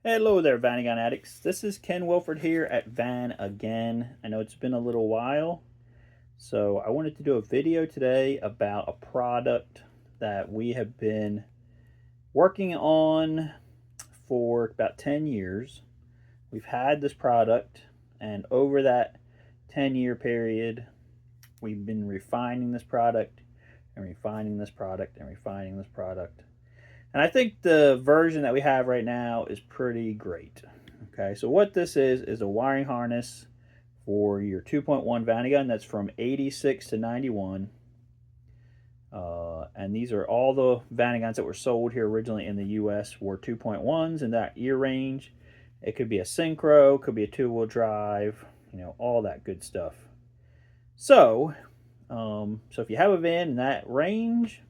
Hello there, Vanagon addicts. This is Ken Wilford here at Vanagon. I know it's been a little while, so I wanted to do a video today about a product that we have been working on for about 10 years. We've had this product, and over that 10-year period, we've been refining this product and refining this product and refining this product. And I think the version that we have right now is pretty great. Okay, so what this is a wiring harness for your 2.1 Vanagon. That's from 86 to 91. And these are all the Vanagons that were sold here originally in the US were 2.1s in that year range. It could be a synchro, could be a two-wheel drive, all that good stuff. So if you have a van in that range,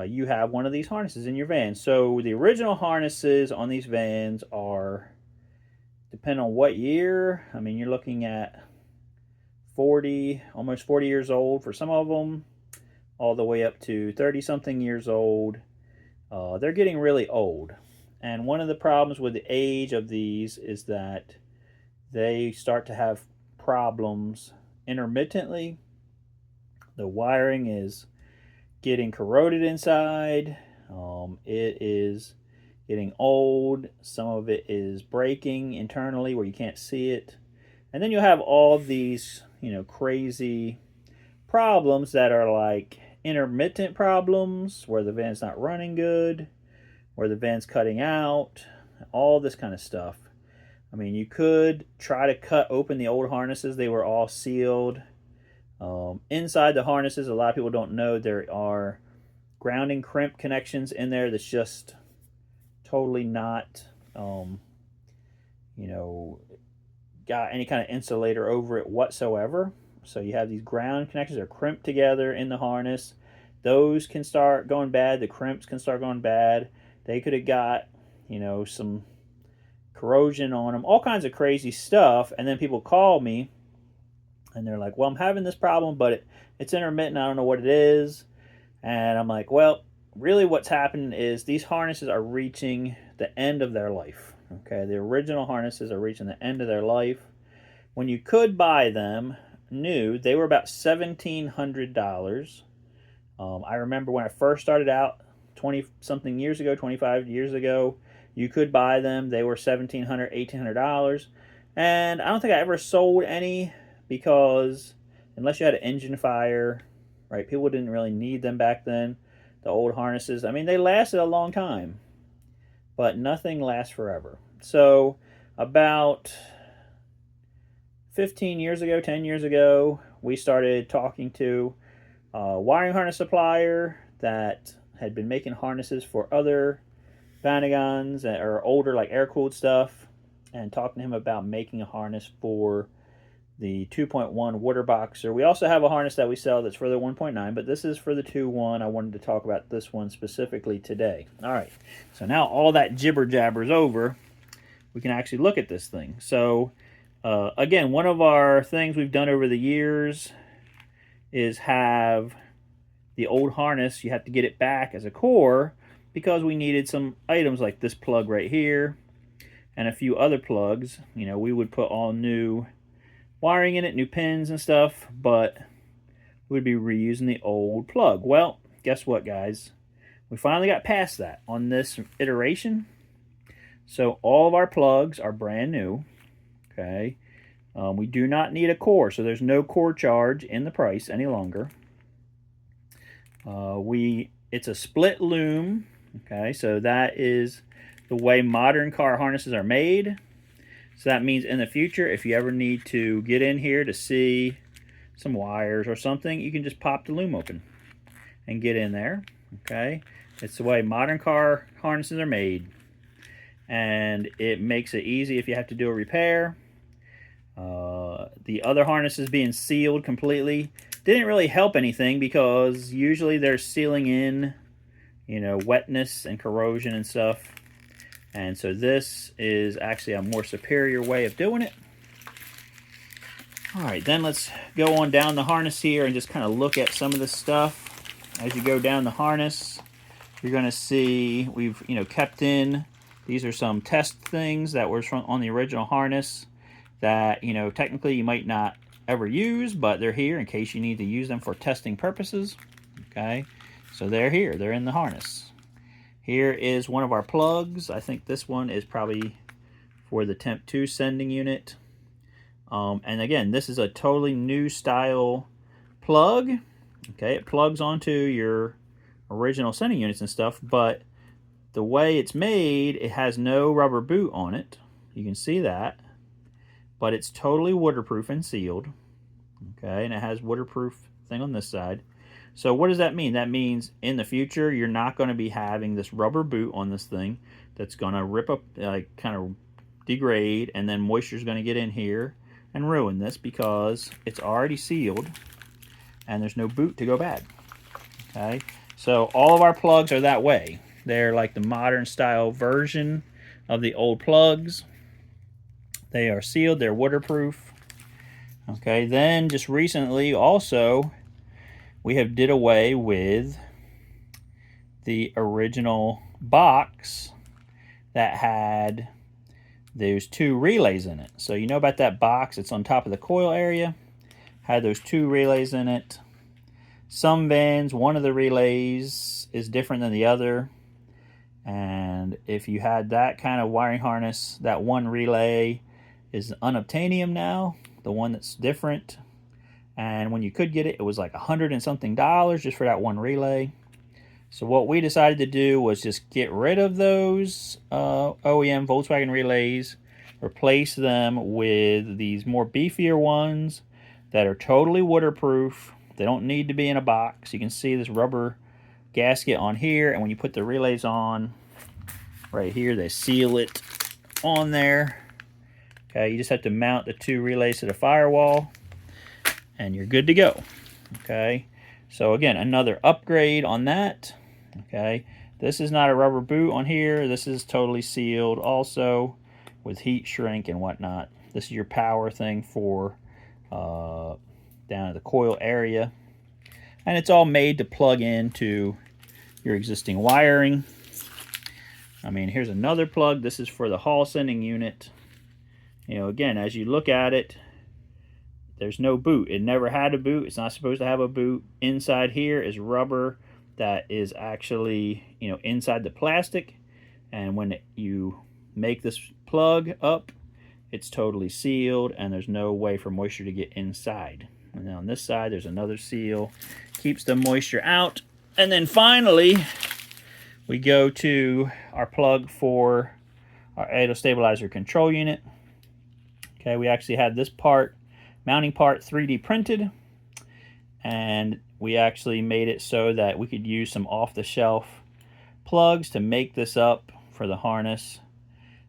you have one of these harnesses in your van. So the original harnesses on these vans are, depending on what year, I mean, you're looking at 40, almost 40 years old for some of them, all the way up to 30-something years old. They're getting really old. And one of the problems with the age of these is that they start to have problems intermittently. The wiring is getting corroded inside. It is getting old. Some of it is breaking internally where you can't see it. And then you have all these, crazy problems that are like intermittent problems where the van's not running good, where the van's cutting out, all this kind of stuff. I mean, you could try to cut open the old harnesses. They were all sealed. Inside the harnesses, a lot of people don't know there are grounding crimp connections in there that's just totally not, got any kind of insulator over it whatsoever. So you have these ground connections that are crimped together in the harness. Those can start going bad. The crimps can start going bad. They could have got, some corrosion on them, all kinds of crazy stuff. And then people call me and they're like, well, I'm having this problem, but it's intermittent. I don't know what it is. And I'm like, well, really what's happening is these harnesses are reaching the end of their life. Okay, the original harnesses are reaching the end of their life. When you could buy them new, they were about $1,700. I remember when I first started out 20-something years ago, 25 years ago, you could buy them. They were $1,700, $1,800. And I don't think I ever sold any, because unless you had an engine fire, right, people didn't really need them back then. The old harnesses, I mean, they lasted a long time, but nothing lasts forever. So about 15 years ago, 10 years ago, we started talking to a wiring harness supplier that had been making harnesses for other Vanagons or older, like air-cooled stuff, and talking to him about making a harness for the 2.1 water boxer. We also have a harness that we sell that's for the 1.9, but this is for the 2.1. I wanted to talk about this one specifically today. All right, so now all that jibber jabber is over, we can actually look at this thing. So again, one of our things we've done over the years is have the old harness, you have to get it back as a core because we needed some items like this plug right here and a few other plugs. We would put all new wiring in it, new pins and stuff, but we'd be reusing the old plug. Well, guess what, guys? We finally got past that on this iteration. So all of our plugs are brand new. Okay. We do not need a core, so there's no core charge in the price any longer. It's a split loom. Okay, so that is the way modern car harnesses are made. So that means in the future, if you ever need to get in here to see some wires or something, you can just pop the loom open and get in there. Okay, it's the way modern car harnesses are made, and it makes it easy if you have to do a repair. The other harnesses being sealed completely didn't really help anything, because usually they're sealing in, wetness and corrosion and stuff. And so this is actually a more superior way of doing it. All right, then let's go on down the harness here and just kind of look at some of this stuff. As you go down the harness, you're going to see we've kept in These are some test things that were on the original harness that, you know, technically you might not ever use, but they're here in case you need to use them for testing purposes. Okay, so they're here. They're in the harness. Here is one of our plugs. I think this one is probably for the Temp 2 sending unit. And again, this is a totally new style plug. Okay, it plugs onto your original sending units and stuff, but the way it's made, it has no rubber boot on it. You can see that. But it's totally waterproof and sealed. Okay, and it has waterproof thing on this side. So what does that mean? That means in the future, you're not going to be having this rubber boot on this thing that's going to rip up, like kind of degrade, and then moisture is going to get in here and ruin this because it's already sealed and there's no boot to go bad. Okay, so all of our plugs are that way. They're like the modern style version of the old plugs. They are sealed, they're waterproof. Okay, then just recently also we have did away with the original box that had those 2 relays in it. So you know about that box, it's on top of the coil area, had those 2 relays in it. Some vans, one of the relays is different than the other. And if you had that kind of wiring harness, that one relay is unobtainium now, the one that's different. And when you could get it, it was like $100 and something just for that one relay. So what we decided to do was just get rid of those OEM Volkswagen relays, replace them with these more beefier ones that are totally waterproof. They don't need to be in a box. You can see this rubber gasket on here, and when you put the relays on right here, they seal it on there. Okay, you just have to mount the 2 relays to the firewall and you're good to go. Okay, so again, another upgrade on that. Okay, this is not a rubber boot on here. This is totally sealed also with heat shrink and whatnot. This is your power thing for down at the coil area, and it's all made to plug into your existing wiring. I mean, here's another plug. This is for the hall sending unit. You know, again, as you look at it, there's no boot. It never had a boot. It's not supposed to have a boot. Inside here is rubber that is actually, you know, inside the plastic. And when you make this plug up, it's totally sealed and there's no way for moisture to get inside. And then on this side, there's another seal. Keeps the moisture out. And then finally, we go to our plug for our idle stabilizer control unit. Okay, we actually had this part, mounting part, 3D printed. And we actually made it so that we could use some off-the-shelf plugs to make this up for the harness.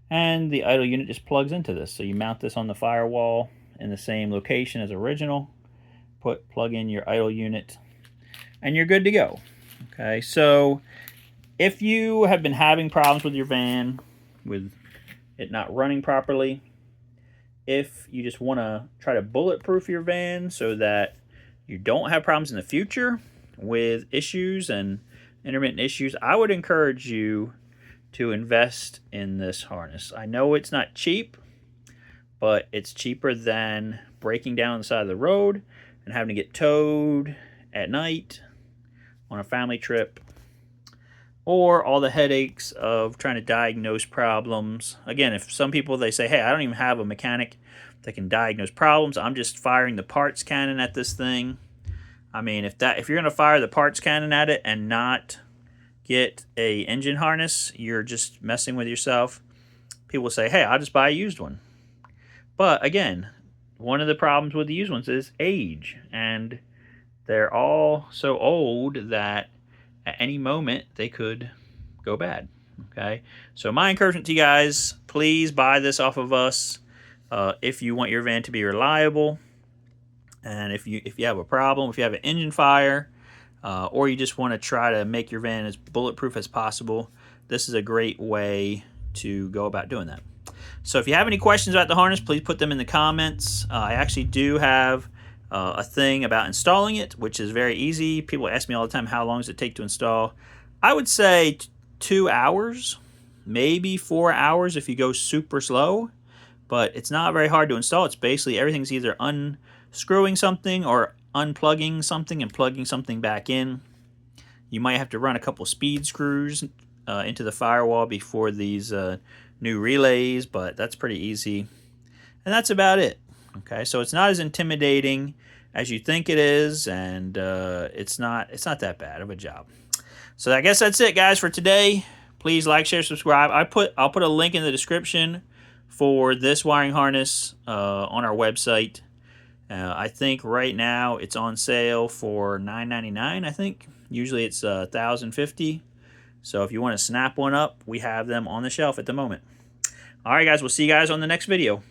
And the idle unit just plugs into this. So you mount this on the firewall in the same location as original. Plug in your idle unit, and you're good to go. Okay, so if you have been having problems with your van, with it not running properly, if you just want to try to bulletproof your van so that you don't have problems in the future with issues and intermittent issues, I would encourage you to invest in this harness. I know it's not cheap, but it's cheaper than breaking down on the side of the road and having to get towed at night on a family trip, or all the headaches of trying to diagnose problems. Again, if some people, they say, hey, I don't even have a mechanic that can diagnose problems, I'm just firing the parts cannon at this thing. I mean, if you're going to fire the parts cannon at it and not get a engine harness, you're just messing with yourself. People say, hey, I'll just buy a used one. But again, one of the problems with the used ones is age, and they're all so old that at any moment they could go bad. Okay, so my encouragement to you guys, please buy this off of us if you want your van to be reliable, and if you have a problem, if you have an engine fire, or you just want to try to make your van as bulletproof as possible, this is a great way to go about doing that. So if you have any questions about the harness, please put them in the comments. I actually do have a thing about installing it, which is very easy. People ask me all the time, how long does it take to install? I would say 2 hours, maybe 4 hours if you go super slow, but it's not very hard to install. It's basically everything's either unscrewing something or unplugging something and plugging something back in. You might have to run a couple speed screws into the firewall before these new relays, but that's pretty easy. And that's about it. Okay, so it's not as intimidating as you think it is, and it's not that bad of a job. So I guess that's it, guys, for today. Please like, share, subscribe. I'll put a link in the description for this wiring harness on our website. I think right now it's on sale for $9.99. I think usually it's $1,050. So if you want to snap one up, we have them on the shelf at the moment. All right, guys, we'll see you guys on the next video.